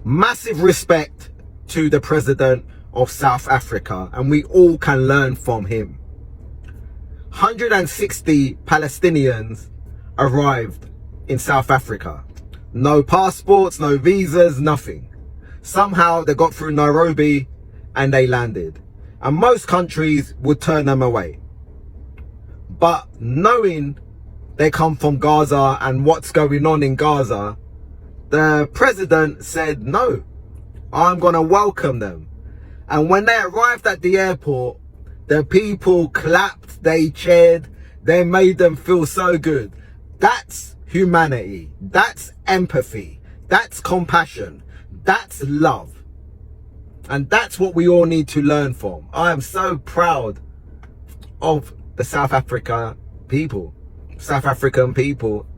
Massive respect to the president of South Africa, and we all can learn from him. 160 Palestinians arrived in South Africa. No passports, no visas, nothing. Somehow they got through Nairobi and they landed. And most countries would turn them away. But knowing they come from Gaza and what's going on in Gaza, the president said, no, I'm going to welcome them. And when they arrived at the airport, the people clapped, they cheered, they made them feel so good. That's humanity. That's empathy. That's compassion. That's love. And that's what we all need to learn from. I am so proud of the South African people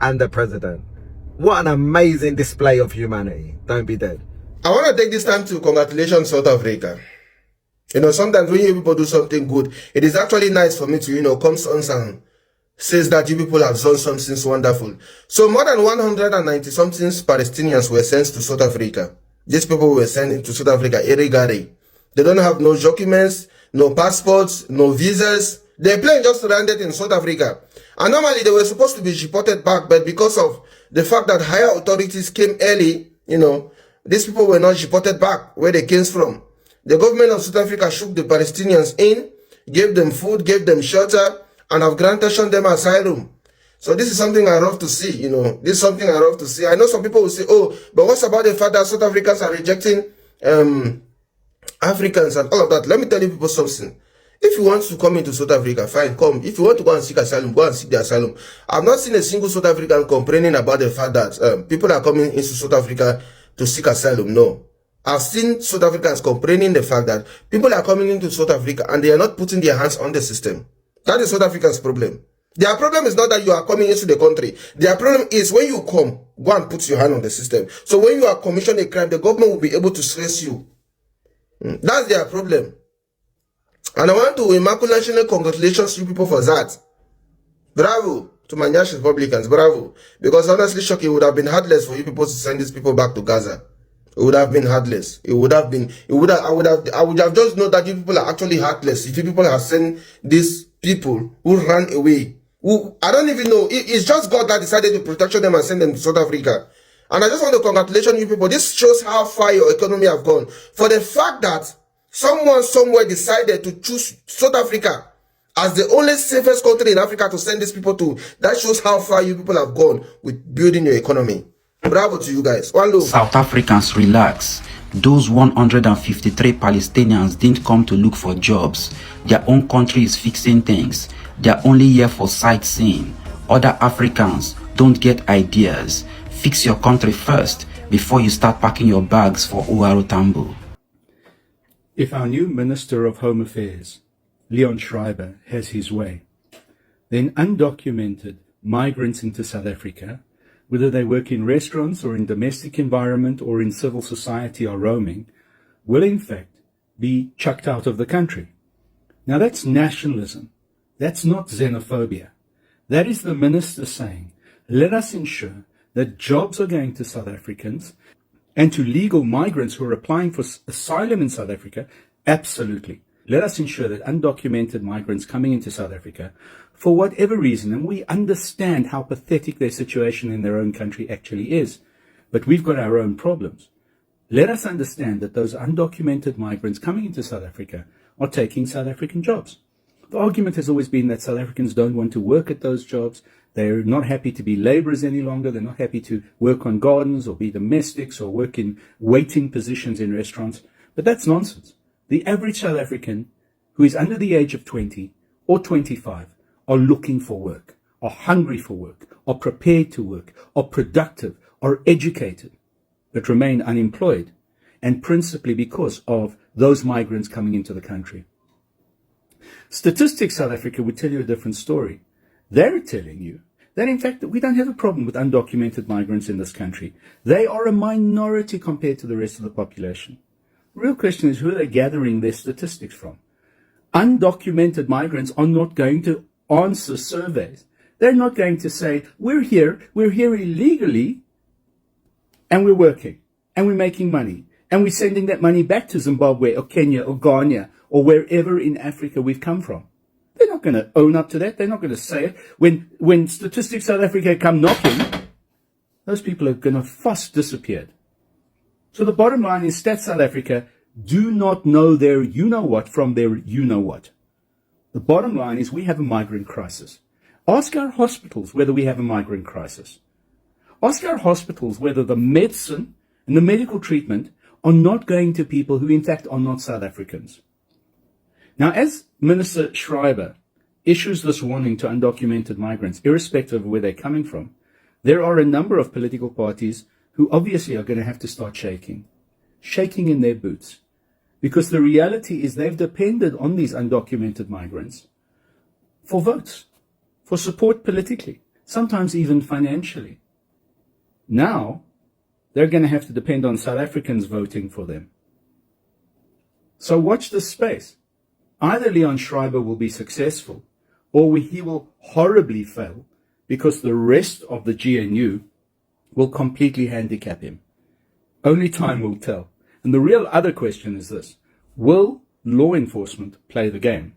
and the president. What an amazing display of humanity. Don't be dead. I want to take this time to congratulate South Africa. You know, sometimes when you people do something good, it is actually nice for me to, come on and says that you people have done something wonderful. So more than 190 something Palestinians were sent to South Africa. These people were sent into South Africa illegally. They don't have no documents, no passports, no visas. Their plane just landed in South Africa. And normally they were supposed to be deported back, but because of the fact that higher authorities came early, these people were not deported back where they came from. The government of South Africa shook the Palestinians in, gave them food, gave them shelter, and have granted them asylum. So this is something I love to see, This is something I love to see. I know some people will say, oh, but what's about the fact that South Africans are rejecting Africans and all of that? Let me tell you people something. If you want to come into South Africa, fine, come. If you want to go and seek asylum, go and seek the asylum. I've not seen a single South African complaining about the fact that people are coming into South Africa to seek asylum. No. I've seen South Africans complaining the fact that people are coming into South Africa and they are not putting their hands on the system. That is South Africans' problem. Their problem is not that you are coming into the country. Their problem is when you come, go and put your hand on the system. So when you are commissioning a crime, the government will be able to stress you. That's their problem. And I want to immaculately congratulations you people for that. Bravo to my Nyash Republicans, bravo. Because honestly, shocking, it would have been heartless for you people to send these people back to Gaza. It would have been heartless. I would have just known that you people are actually heartless if you people have sent these people who ran away. I don't even know. It's just God that decided to protect them and send them to South Africa. And I just want to congratulate you people. This shows how far your economy have gone. For the fact that someone somewhere decided to choose South Africa as the only safest country in Africa to send these people to, that shows how far you people have gone with building your economy. Bravo to you guys. One love. South Africans, relax. Those 153 Palestinians didn't come to look for jobs. Their own country is fixing things. They're only here for sightseeing. Other Africans don't get ideas. Fix your country first before you start packing your bags for Uaru Tambo. If our new Minister of Home Affairs, Leon Schreiber, has his way, then undocumented migrants into South Africa, whether they work in restaurants or in domestic environment or in civil society or roaming, will in fact be chucked out of the country. Now that's nationalism. That's not xenophobia. That is the minister saying, let us ensure that jobs are going to South Africans and to legal migrants who are applying for asylum in South Africa. Absolutely. Let us ensure that undocumented migrants coming into South Africa, for whatever reason, and we understand how pathetic their situation in their own country actually is, but we've got our own problems. Let us understand that those undocumented migrants coming into South Africa are taking South African jobs. The argument has always been that South Africans don't want to work at those jobs. They're not happy to be laborers any longer. They're not happy to work on gardens or be domestics or work in waiting positions in restaurants. But that's nonsense. The average South African who is under the age of 20 or 25 are looking for work, are hungry for work, are prepared to work, are productive, are educated, but remain unemployed, and principally because of those migrants coming into the country. Statistics South Africa would tell you a different story. They're telling you that in fact we don't have a problem with undocumented migrants in this country. They are a minority compared to the rest of the population. The real question is, who are they gathering their statistics from? Undocumented migrants are not going to answer surveys. They're not going to say, we're here illegally, and we're working. and we're making money, and we're sending that money back to Zimbabwe or Kenya or Ghana or wherever in Africa we've come from. They're not going to own up to that. They're not going to say it. When Statistics South Africa come knocking, those people are going to fast disappeared. So the bottom line is Stats South Africa do not know their you-know-what from their you-know-what. The bottom line is we have a migrant crisis. Ask our hospitals whether we have a migrant crisis. Ask our hospitals whether the medicine and the medical treatment are not going to people who in fact are not South Africans. Now, as Minister Schreiber issues this warning to undocumented migrants, irrespective of where they're coming from, there are a number of political parties who obviously are going to have to start shaking in their boots. Because the reality is they've depended on these undocumented migrants for votes, for support politically, sometimes even financially. Now, they're going to have to depend on South Africans voting for them. So watch this space. Either Leon Schreiber will be successful, or he will horribly fail because the rest of the GNU will completely handicap him. Only time will tell. And the real other question is this: will law enforcement play the game?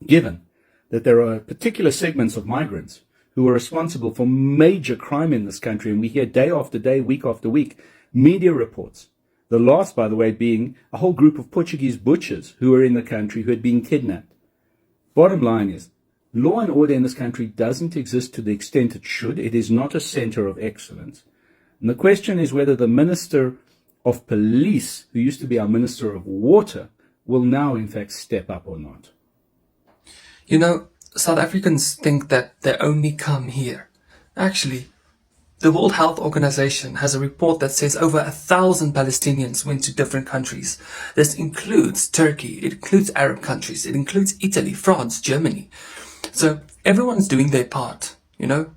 Given that there are particular segments of migrants who are responsible for major crime in this country, and we hear day after day, week after week, media reports. The last, by the way, being a whole group of Portuguese butchers who were in the country who had been kidnapped. Bottom line is, law and order in this country doesn't exist to the extent it should. It is not a center of excellence. And the question is whether the Minister of Police, who used to be our Minister of Water, will now in fact step up or not. You know, South Africans think that they only come here. Actually, the World Health Organization has a report that says over 1,000 Palestinians went to different countries. This includes Turkey, it includes Arab countries, it includes Italy, France, Germany. So everyone's doing their part, you know.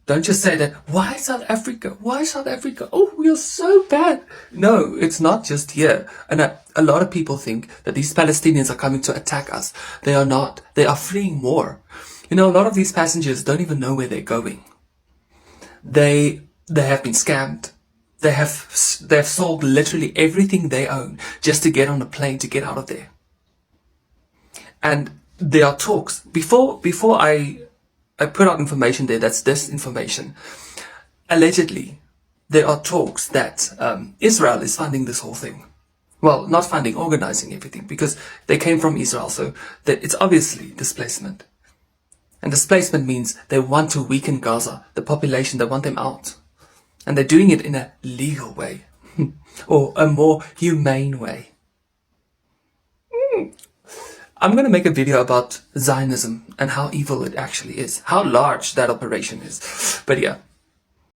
Don't just say that, why South Africa? Why South Africa? Oh, we are so bad. No, it's not just here. And a lot of people think that these Palestinians are coming to attack us. They are not. They are fleeing war. You know, a lot of these passengers don't even know where they're going. They have been scammed. They have sold literally everything they own just to get on a plane to get out of there. And there are talks. Before I put out information there that's disinformation. Allegedly, there are talks that Israel is funding this whole thing. Well, not funding, organizing everything, because they came from Israel, so that it's obviously displacement. And displacement means they want to weaken Gaza, the population, they want them out. And they're doing it in a legal way, or a more humane way. I'm going to make a video about Zionism and how evil it actually is, how large that operation is. But yeah,